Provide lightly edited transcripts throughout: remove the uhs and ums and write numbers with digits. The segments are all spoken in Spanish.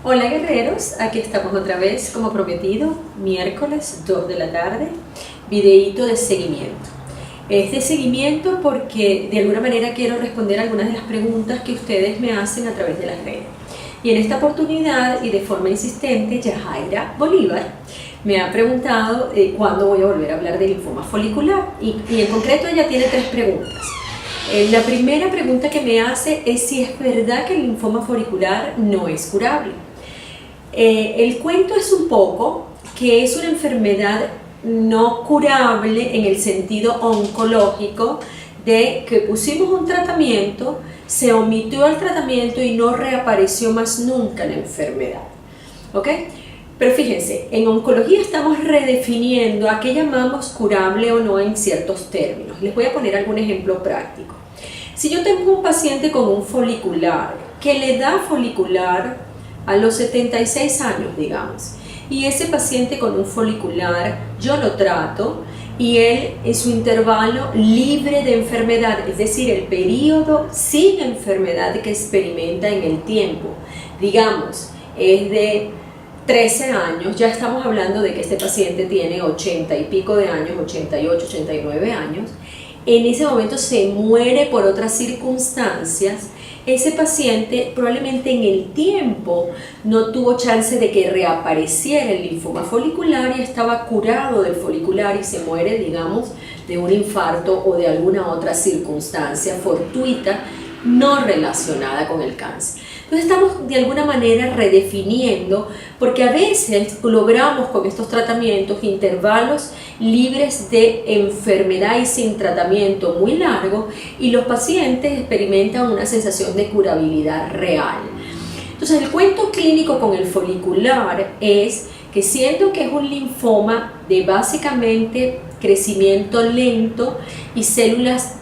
Hola guerreros, aquí estamos otra vez como prometido, miércoles 2 de la tarde, videíto de seguimiento. Es de seguimiento porque de alguna manera quiero responder algunas de las preguntas que ustedes me hacen a través de las redes. Y en esta oportunidad y de forma insistente, Yajaira Bolívar me ha preguntado cuándo voy a volver a hablar del linfoma folicular y en concreto ella tiene 3 preguntas. La primera pregunta que me hace es si es verdad que el linfoma folicular no es curable. El cuento es un poco que es una enfermedad no curable en el sentido oncológico de que pusimos un tratamiento, se omitió el tratamiento y no reapareció más nunca la enfermedad. ¿Ok? Pero fíjense, en oncología estamos redefiniendo a qué llamamos curable o no en ciertos términos. Les voy a poner algún ejemplo práctico. Si yo tengo un paciente con un folicular que le da folicular a los 76 años, digamos, y ese paciente con un folicular yo lo trato y él en su intervalo libre de enfermedad, es decir, el periodo sin enfermedad que experimenta en el tiempo, digamos, es de 13 años, ya estamos hablando de que este paciente tiene 80 y pico de años, 88, 89 años, en ese momento se muere por otras circunstancias. Ese paciente probablemente en el tiempo no tuvo chance de que reapareciera el linfoma folicular y estaba curado del folicular y se muere, digamos, de un infarto o de alguna otra circunstancia fortuita no relacionada con el cáncer. Entonces estamos de alguna manera redefiniendo, porque a veces logramos con estos tratamientos intervalos libres de enfermedad y sin tratamiento muy largo y los pacientes experimentan una sensación de curabilidad real. Entonces el cuento clínico con el folicular es que siendo que es un linfoma de básicamente crecimiento lento y células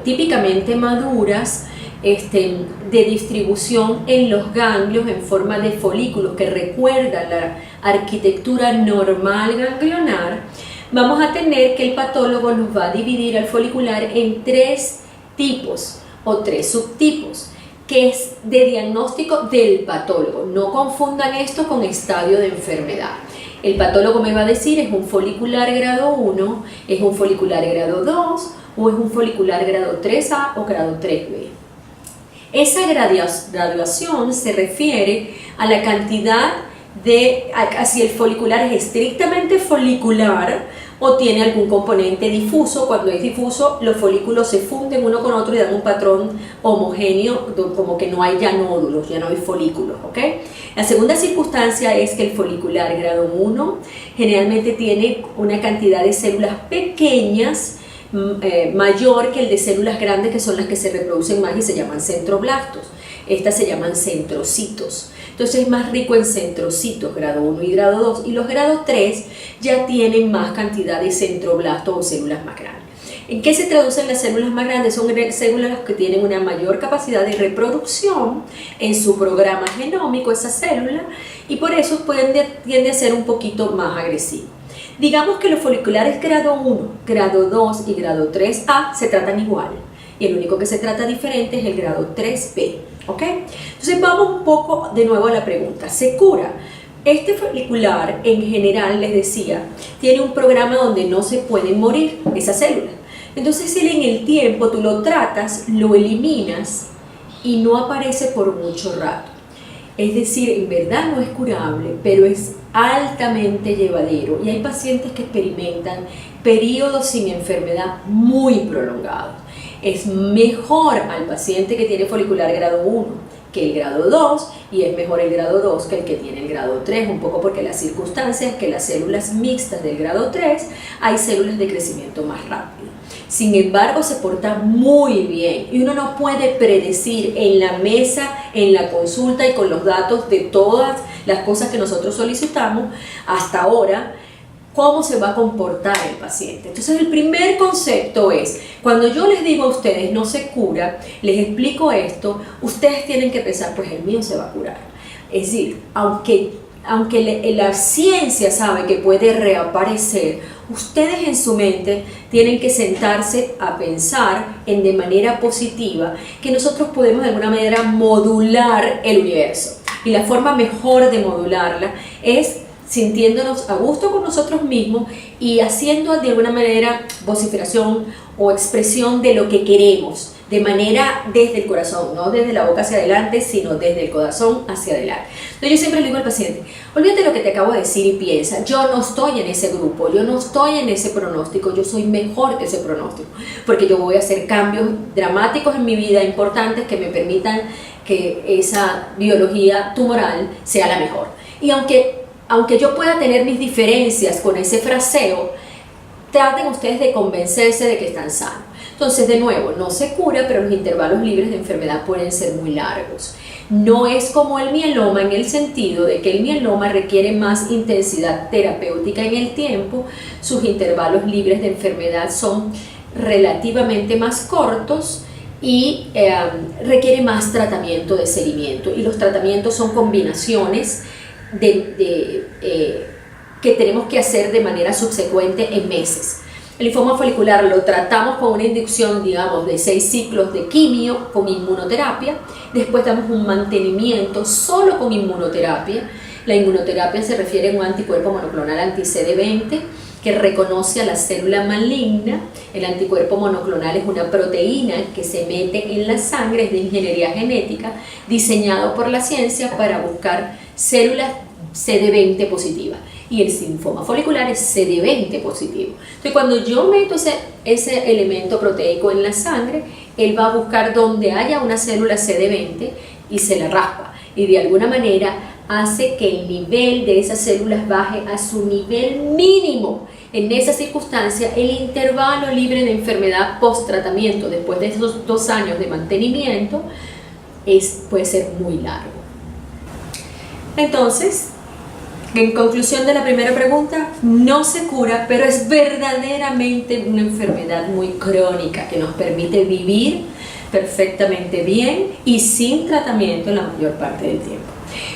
típicamente maduras, de distribución en los ganglios en forma de folículos que recuerdan la arquitectura normal ganglionar, vamos a tener que el patólogo nos va a dividir al folicular en 3 tipos o 3 subtipos, que es de diagnóstico del patólogo. No confundan esto con estadio de enfermedad. El patólogo me va a decir es un folicular grado 1, es un folicular grado 2 o es un folicular grado 3A o grado 3B. Esa graduación se refiere a la cantidad de si el folicular es estrictamente folicular o tiene algún componente difuso. Cuando es difuso, los folículos se funden uno con otro y dan un patrón homogéneo, como que no hay ya nódulos, ya no hay folículos, ¿ok? La segunda circunstancia es que el folicular grado 1 generalmente tiene una cantidad de células pequeñas mayor que el de células grandes, que son las que se reproducen más y se llaman centroblastos. Estas se llaman centrocitos. Entonces es más rico en centrocitos, grado 1 y grado 2, y los grados 3 ya tienen más cantidad de centroblastos o células más grandes. ¿En qué se traducen las células más grandes? Son células que tienen una mayor capacidad de reproducción en su programa genómico, esa célula, y por eso tiende a ser un poquito más agresivo. Digamos que los foliculares grado 1, grado 2 y grado 3A se tratan igual y el único que se trata diferente es el grado 3B, ¿ok? Entonces vamos un poco de nuevo a la pregunta, ¿se cura? Este folicular en general, les decía, tiene un programa donde no se pueden morir esas células. Entonces él en el tiempo tú lo tratas, lo eliminas y no aparece por mucho rato. Es decir, en verdad no es curable, pero es altamente llevadero y hay pacientes que experimentan periodos sin enfermedad muy prolongados. Es mejor al paciente que tiene folicular grado 1 que el grado 2 y es mejor el grado 2 que el que tiene el grado 3, un poco porque las circunstancias que las células mixtas del grado 3 hay células de crecimiento más rápido. Sin embargo, se porta muy bien y uno no puede predecir en la mesa, en la consulta y con los datos de todas las cosas que nosotros solicitamos hasta ahora, cómo se va a comportar el paciente. Entonces el primer concepto es, cuando yo les digo a ustedes no se cura, les explico esto, ustedes tienen que pensar, pues el mío se va a curar. Es decir, aunque la ciencia sabe que puede reaparecer, ustedes en su mente tienen que sentarse a pensar de manera positiva que nosotros podemos de alguna manera modular el universo. Y la forma mejor de modularla es sintiéndonos a gusto con nosotros mismos y haciendo de alguna manera vociferación o expresión de lo que queremos, de manera desde el corazón, no desde la boca hacia adelante, sino desde el corazón hacia adelante. Entonces yo siempre le digo al paciente, olvídate lo que te acabo de decir y piensa, yo no estoy en ese grupo, yo no estoy en ese pronóstico, yo soy mejor que ese pronóstico, porque yo voy a hacer cambios dramáticos en mi vida, importantes, que me permitan que esa biología tumoral sea la mejor. Y aunque yo pueda tener mis diferencias con ese fraseo, traten ustedes de convencerse de que están sanos. Entonces, de nuevo, no se cura, pero los intervalos libres de enfermedad pueden ser muy largos. No es como el mieloma en el sentido de que el mieloma requiere más intensidad terapéutica en el tiempo, sus intervalos libres de enfermedad son relativamente más cortos y requiere más tratamiento de seguimiento. Y los tratamientos son combinaciones que tenemos que hacer de manera subsecuente en meses. El linfoma folicular lo tratamos con una inducción, digamos, de 6 ciclos de quimio con inmunoterapia. Después damos un mantenimiento solo con inmunoterapia. La inmunoterapia se refiere a un anticuerpo monoclonal anti-CD20 que reconoce a la célula maligna. El anticuerpo monoclonal es una proteína que se mete en la sangre, es de ingeniería genética, diseñado por la ciencia para buscar células CD20 positivas. Y el linfoma folicular es CD20 positivo. Entonces, cuando yo meto ese elemento proteico en la sangre, él va a buscar donde haya una célula CD20 y se la raspa. Y de alguna manera hace que el nivel de esas células baje a su nivel mínimo. En esa circunstancia, el intervalo libre de enfermedad post-tratamiento, después de esos 2 años de mantenimiento, puede ser muy largo. Entonces, en conclusión de la primera pregunta, no se cura, pero es verdaderamente una enfermedad muy crónica que nos permite vivir perfectamente bien y sin tratamiento la mayor parte del tiempo.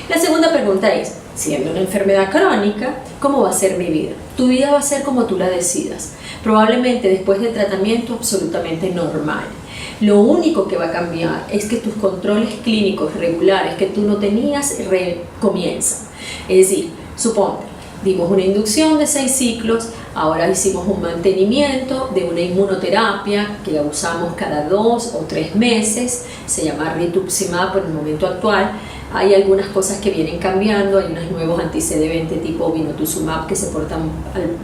La segunda pregunta es, siendo una enfermedad crónica, ¿cómo va a ser mi vida? Tu vida va a ser como tú la decidas, probablemente después del tratamiento absolutamente normal. Lo único que va a cambiar es que tus controles clínicos regulares que tú no tenías comienzan. Es decir, suponte, dimos una inducción de 6 ciclos, ahora hicimos un mantenimiento de una inmunoterapia que la usamos cada 2 o 3 meses, se llama rituximab por el momento actual. Hay algunas cosas que vienen cambiando, hay unos nuevos anti-CD20 tipo vinotuzumab que se portan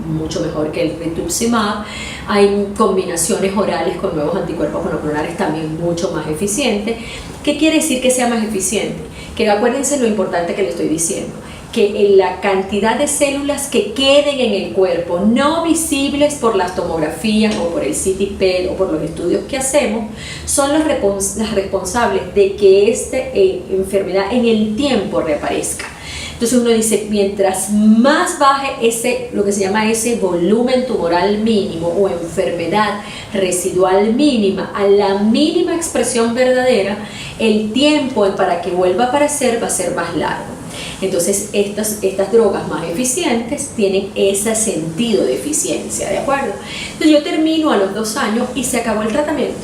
mucho mejor que el rituximab, hay combinaciones orales con nuevos anticuerpos monoclonales también mucho más eficientes. ¿Qué quiere decir que sea más eficiente? Que acuérdense lo importante que le estoy diciendo, que la cantidad de células que queden en el cuerpo, no visibles por las tomografías o por el CT PET o por los estudios que hacemos, son las responsables de que esta enfermedad en el tiempo reaparezca. Entonces uno dice, mientras más baje lo que se llama ese volumen tumoral mínimo o enfermedad residual mínima a la mínima expresión verdadera, el tiempo para que vuelva a aparecer va a ser más largo. Entonces estas drogas más eficientes tienen ese sentido de eficiencia, ¿de acuerdo? Entonces yo termino a los 2 años y se acabó el tratamiento.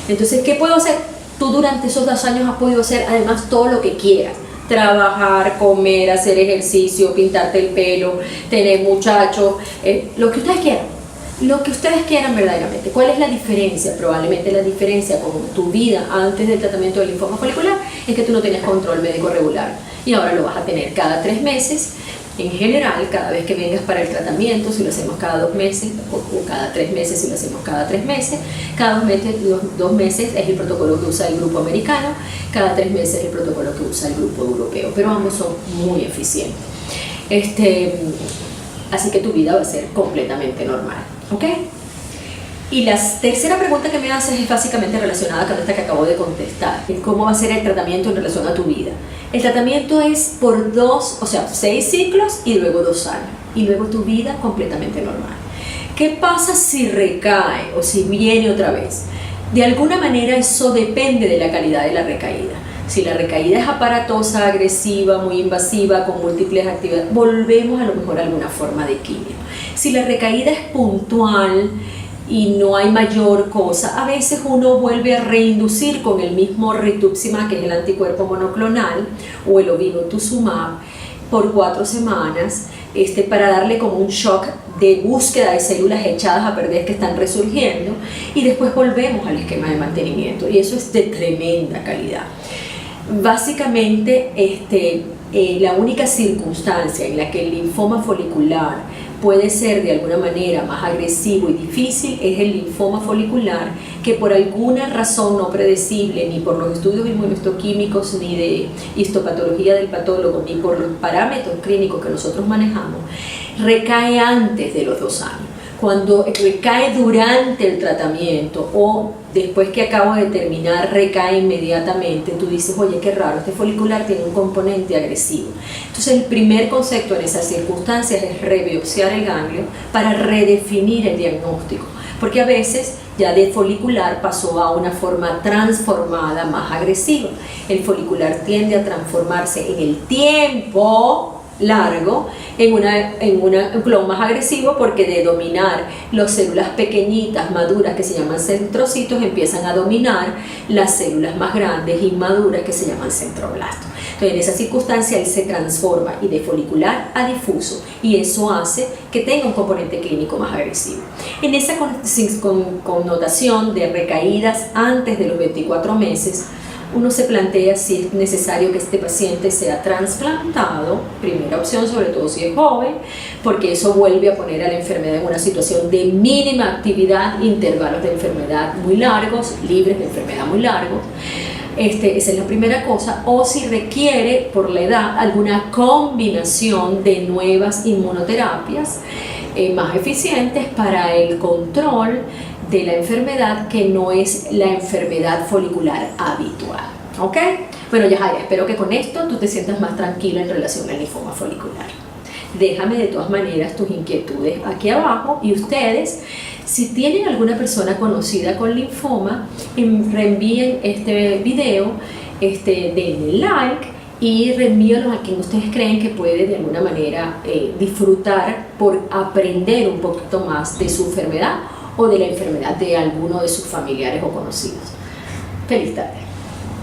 Entonces, ¿qué puedo hacer? Tú durante esos 2 años has podido hacer además todo lo que quieras. Trabajar, comer, hacer ejercicio, pintarte el pelo, tener muchachos, lo que ustedes quieran. Lo que ustedes quieran verdaderamente. ¿Cuál es la diferencia? Probablemente la diferencia con tu vida antes del tratamiento del linfoma folicular es que tú no tenías control médico regular y ahora lo vas a tener cada 3 meses. En general, cada vez que vengas para el tratamiento, si lo hacemos cada 2 meses o cada 3 meses, si lo hacemos cada 3 meses, cada 2 meses es el protocolo que usa el grupo americano, cada 3 meses es el protocolo que usa el grupo europeo, pero ambos son muy eficientes. Así que tu vida va a ser completamente normal, ¿ok? Y la tercera pregunta que me haces es básicamente relacionada con esta que acabo de contestar. ¿Cómo va a ser el tratamiento en relación a tu vida? El tratamiento es por 6 ciclos y luego 2 años. Y luego tu vida completamente normal. ¿Qué pasa si recae o si viene otra vez? De alguna manera eso depende de la calidad de la recaída. Si la recaída es aparatosa, agresiva, muy invasiva, con múltiples actividades, volvemos a lo mejor a alguna forma de quimio. Si la recaída es puntual, y no hay mayor cosa. A veces uno vuelve a reinducir con el mismo rituximab, que es el anticuerpo monoclonal, o el obinutuzumab, por 4 semanas, para darle como un shock de búsqueda de células echadas a perder que están resurgiendo, y después volvemos al esquema de mantenimiento, y eso es de tremenda calidad. Básicamente, la única circunstancia en la que el linfoma folicular puede ser de alguna manera más agresivo y difícil es el linfoma folicular, que por alguna razón no predecible, ni por los estudios inmunohistoquímicos, ni de histopatología del patólogo, ni por los parámetros clínicos que nosotros manejamos, recae antes de los 2 años. Cuando recae durante el tratamiento o después que acabo de terminar recae inmediatamente, tú dices, oye, qué raro, este folicular tiene un componente agresivo. Entonces el primer concepto en esas circunstancias es rebiopsiar el ganglio para redefinir el diagnóstico, porque a veces ya de folicular pasó a una forma transformada más agresiva. El folicular tiende a transformarse en el tiempo largo en un clon más agresivo, porque de dominar las células pequeñitas maduras que se llaman centrocitos empiezan a dominar las células más grandes inmaduras que se llaman centroblastos. Entonces en esa circunstancia él se transforma y de folicular a difuso, y eso hace que tenga un componente clínico más agresivo. En esa connotación de recaídas antes de los 24 meses, uno se plantea si es necesario que este paciente sea trasplantado, primera opción, sobre todo si es joven, porque eso vuelve a poner a la enfermedad en una situación de mínima actividad, intervalos de enfermedad muy largos, libres de enfermedad muy largos. Esa es la primera cosa, o si requiere por la edad alguna combinación de nuevas inmunoterapias más eficientes para el control de la enfermedad, que no es la enfermedad folicular habitual. ¿Ok? Bueno, Yajaira, espero que con esto tú te sientas más tranquila en relación al linfoma folicular. Déjame de todas maneras tus inquietudes aquí abajo, y ustedes, si tienen alguna persona conocida con linfoma, reenvíen este video, denle like y reenvíenlo a quien ustedes creen que puede de alguna manera disfrutar por aprender un poquito más de su enfermedad o de la enfermedad de alguno de sus familiares o conocidos. Feliz tarde.